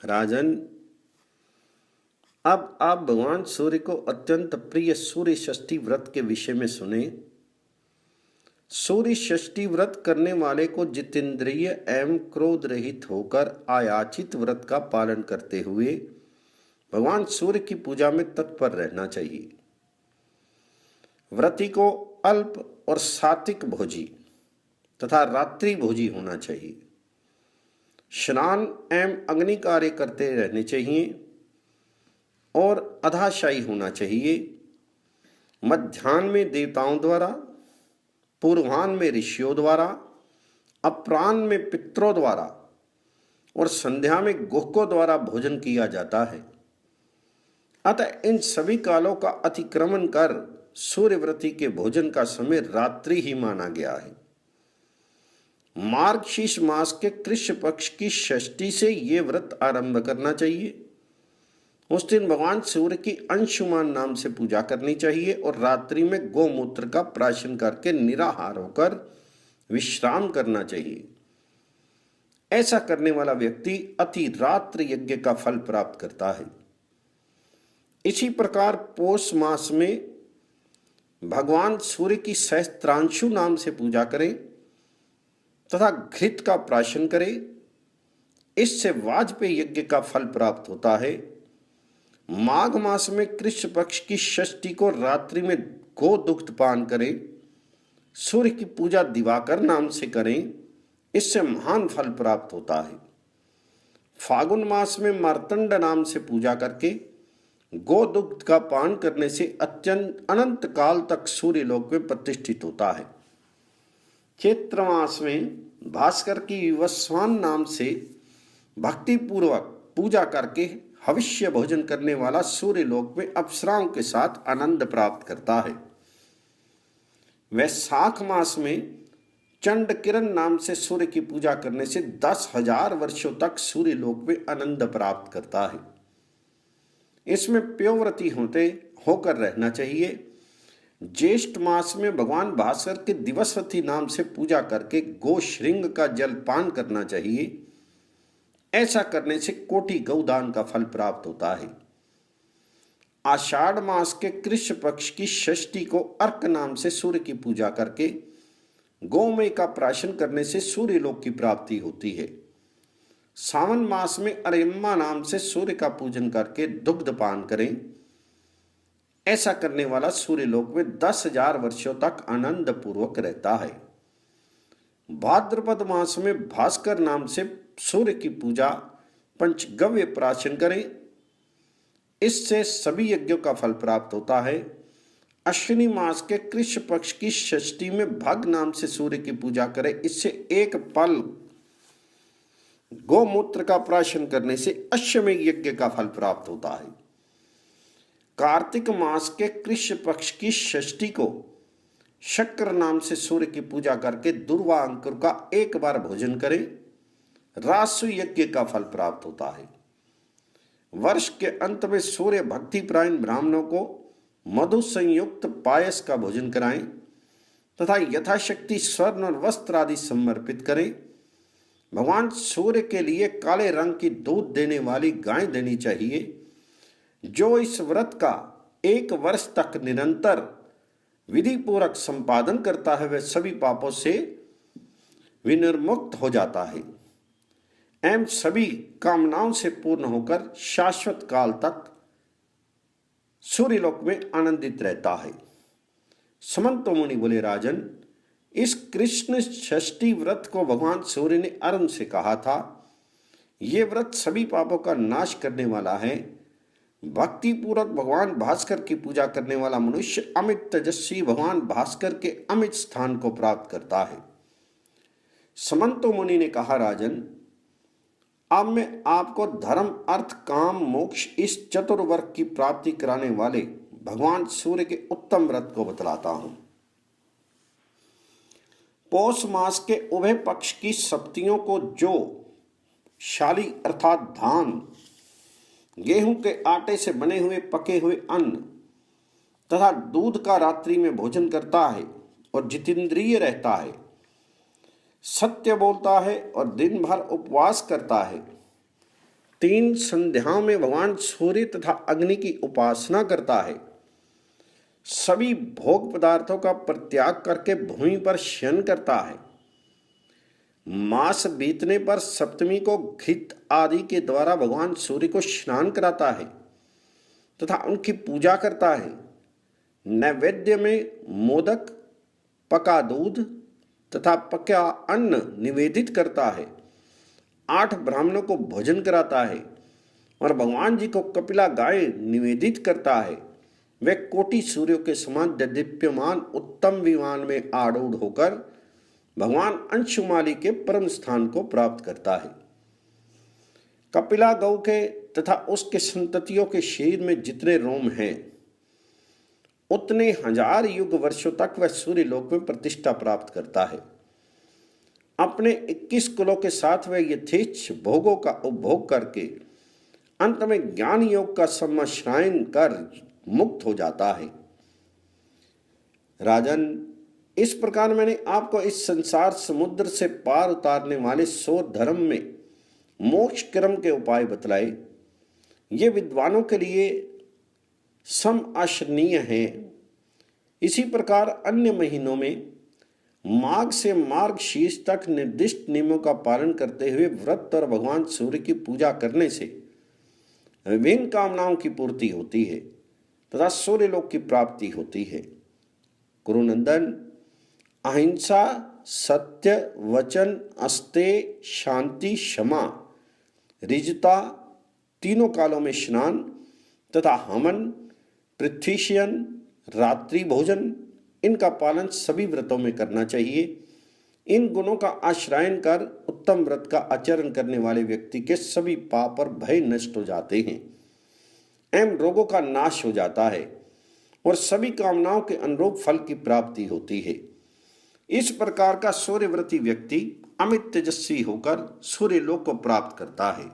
राजन, अब आप भगवान सूर्य को अत्यंत प्रिय सूर्य षष्ठी व्रत के विषय में सुने। सूर्य षष्ठी व्रत करने वाले को जितेंद्रिय एवं क्रोध रहित होकर आयाचित व्रत का पालन करते हुए भगवान सूर्य की पूजा में तत्पर रहना चाहिए। व्रती को अल्प और सात्विक भोजी तथा रात्रि भोजी होना चाहिए। स्नान एवं अग्नि कार्य करते रहने चाहिए और अधाशायी होना चाहिए। मध्याह्न में देवताओं द्वारा, पूर्वाह्न में ऋषियों द्वारा, अपराह्न में पितरों द्वारा और संध्या में गुहकों द्वारा भोजन किया जाता है। अतः इन सभी कालों का अतिक्रमण कर सूर्यव्रती के भोजन का समय रात्रि ही माना गया है। मार्गशीर्ष मास के कृष्ण पक्ष की षष्ठी से ये व्रत आरंभ करना चाहिए। उस दिन भगवान सूर्य की अंशुमान नाम से पूजा करनी चाहिए और रात्रि में गोमूत्र का प्राशन करके निराहार होकर विश्राम करना चाहिए। ऐसा करने वाला व्यक्ति अति रात्र यज्ञ का फल प्राप्त करता है। इसी प्रकार पौष मास में भगवान सूर्य की सहस्त्रांशु नाम से पूजा करें तथा घृत का प्राशन करें। इससे वाजपेय यज्ञ का फल प्राप्त होता है। माघ मास में कृष्ण पक्ष की षष्ठी को रात्रि में गो दुग्ध पान करें। सूर्य की पूजा दिवाकर नाम से करें। इससे महान फल प्राप्त होता है। फागुन मास में मार्तंड नाम से पूजा करके गो दुग्ध का पान करने से अत्यंत अनंत काल तक सूर्य लोक में प्रतिष्ठित होता है। चैत्र मास में भास्कर की विवस्वान नाम से भक्ति पूर्वक पूजा करके हविष्य भोजन करने वाला सूर्य लोक में अप्सराओं के साथ आनंद प्राप्त करता है। वैशाख मास में चंड किरण नाम से सूर्य की पूजा करने से 10,000 वर्षों तक सूर्य लोक में आनंद प्राप्त करता है। इसमें प्योव्रती होकर रहना चाहिए। ज्येष्ठ मास में भगवान भास्कर के दिवसवती नाम से पूजा करके गोश्रृंग का जल पान करना चाहिए। ऐसा करने से कोटि गौदान का फल प्राप्त होता है। आषाढ़ मास के कृष्ण पक्ष की षष्ठी को अर्क नाम से सूर्य की पूजा करके गोमय का प्राशन करने से सूर्य लोक की प्राप्ति होती है। सावन मास में अरेम्मा नाम से सूर्य का पूजन करके दुग्ध पान करें। ऐसा करने वाला सूर्य लोक में 10,000 वर्षों तक आनंद पूर्वक रहता है। भाद्रपद मास में भास्कर नाम से सूर्य की पूजा पंचगव्य प्राशन करें। इससे सभी यज्ञों का फल प्राप्त होता है। अश्विनी मास के कृष्ण पक्ष की षष्ठी में भग नाम से सूर्य की पूजा करें। इससे एक पल गोमूत्र का प्राशन करने से अश्वमेध यज्ञ का फल प्राप्त होता है। कार्तिक मास के कृष्ण पक्ष की षष्ठी को शक्र नाम से सूर्य की पूजा करके दुर्वा अंकुर का एक बार भोजन करें। रासु यज्ञ का फल प्राप्त होता है। वर्ष के अंत में सूर्य भक्ति प्रायण ब्राह्मणों को मधु संयुक्त पायस का भोजन कराएं तथा यथाशक्ति स्वर्ण और वस्त्र आदि समर्पित करें। भगवान सूर्य के लिए काले रंग की दूध देने वाली गाय देनी चाहिए। जो इस व्रत का 1 वर्ष तक निरंतर विधि पूर्वक संपादन करता है वह सभी पापों से विनिर्मुक्त हो जाता है एवं सभी कामनाओं से पूर्ण होकर शाश्वत काल तक सूर्यलोक में आनंदित रहता है। समंतो मुनि बोले, राजन, इस कृष्ण षष्ठी व्रत को भगवान सूर्य ने अरुण से कहा था। ये व्रत सभी पापों का नाश करने वाला है। भक्ति पूर्वक भगवान भास्कर की पूजा करने वाला मनुष्य अमित तेजस्वी भगवान भास्कर के अमित स्थान को प्राप्त करता है। समंतो मुनि ने कहा, राजन, अब मैं आपको धर्म अर्थ काम मोक्ष इस चतुर्वर्ग की प्राप्ति कराने वाले भगवान सूर्य के उत्तम व्रत को बतलाता हूं। पौष मास के उभय पक्ष की सप्तियों को जो शाली अर्थात धान, गेहूं के आटे से बने हुए पके हुए अन्न तथा दूध का रात्रि में भोजन करता है और जितेंद्रिय रहता है, सत्य बोलता है और दिन भर उपवास करता है, 3 संध्याओं में भगवान सूर्य तथा अग्नि की उपासना करता है, सभी भोग पदार्थों का परित्याग करके भूमि पर शयन करता है, मास बीतने पर सप्तमी को घृत आदि के द्वारा भगवान सूर्य को स्नान कराता है तथा उनकी पूजा करता है, नैवेद्य में मोदक, पका दूध तथा पका अन्न निवेदित करता है, 8 ब्राह्मणों को भोजन कराता है और भगवान जी को कपिला गाय निवेदित करता है। वे कोटि सूर्यों के समान दीप्यमान उत्तम विमान में आरूढ़ होकर भगवान अंशुमाली के परम स्थान को प्राप्त करता है। कपिला गौ के तथा उसके संततियों के शरीर में जितने रोम हैं, उतने 1000 युग वर्षों तक वह सूर्य लोक में प्रतिष्ठा प्राप्त करता है। अपने 21 कुलों के साथ वह यथेच्छ भोगों का उपभोग करके अंत में ज्ञान योग का सम्माश्रायन कर मुक्त हो जाता है। राजन, इस प्रकार मैंने आपको इस संसार समुद्र से पार उतारने वाले 100 धर्म में मोक्ष क्रम के उपाय बतलाए। ये विद्वानों के लिए सम आश्रनीय हैं। इसी प्रकार अन्य महीनों में माघ से मार्गशीर्ष तक निर्दिष्ट नियमों का पालन करते हुए व्रत और भगवान सूर्य की पूजा करने से विभिन्न कामनाओं की पूर्ति होती है तथा सूर्य लोक की प्राप्ति होती है। कुरुनंदन, अहिंसा, सत्य, वचन, अस्तेय, शांति, क्षमा, ऋजता, तीनों कालों में स्नान तथा हवन, पृथ्वीशयन, रात्रि भोजन, इनका पालन सभी व्रतों में करना चाहिए। इन गुणों का आश्रयन कर उत्तम व्रत का आचरण करने वाले व्यक्ति के सभी पाप और भय नष्ट हो जाते हैं एवं रोगों का नाश हो जाता है और सभी कामनाओं के अनुरूप फल की प्राप्ति होती है। इस प्रकार का सूर्यव्रती व्यक्ति अमित तेजस्वी होकर सूर्य लोक को प्राप्त करता है।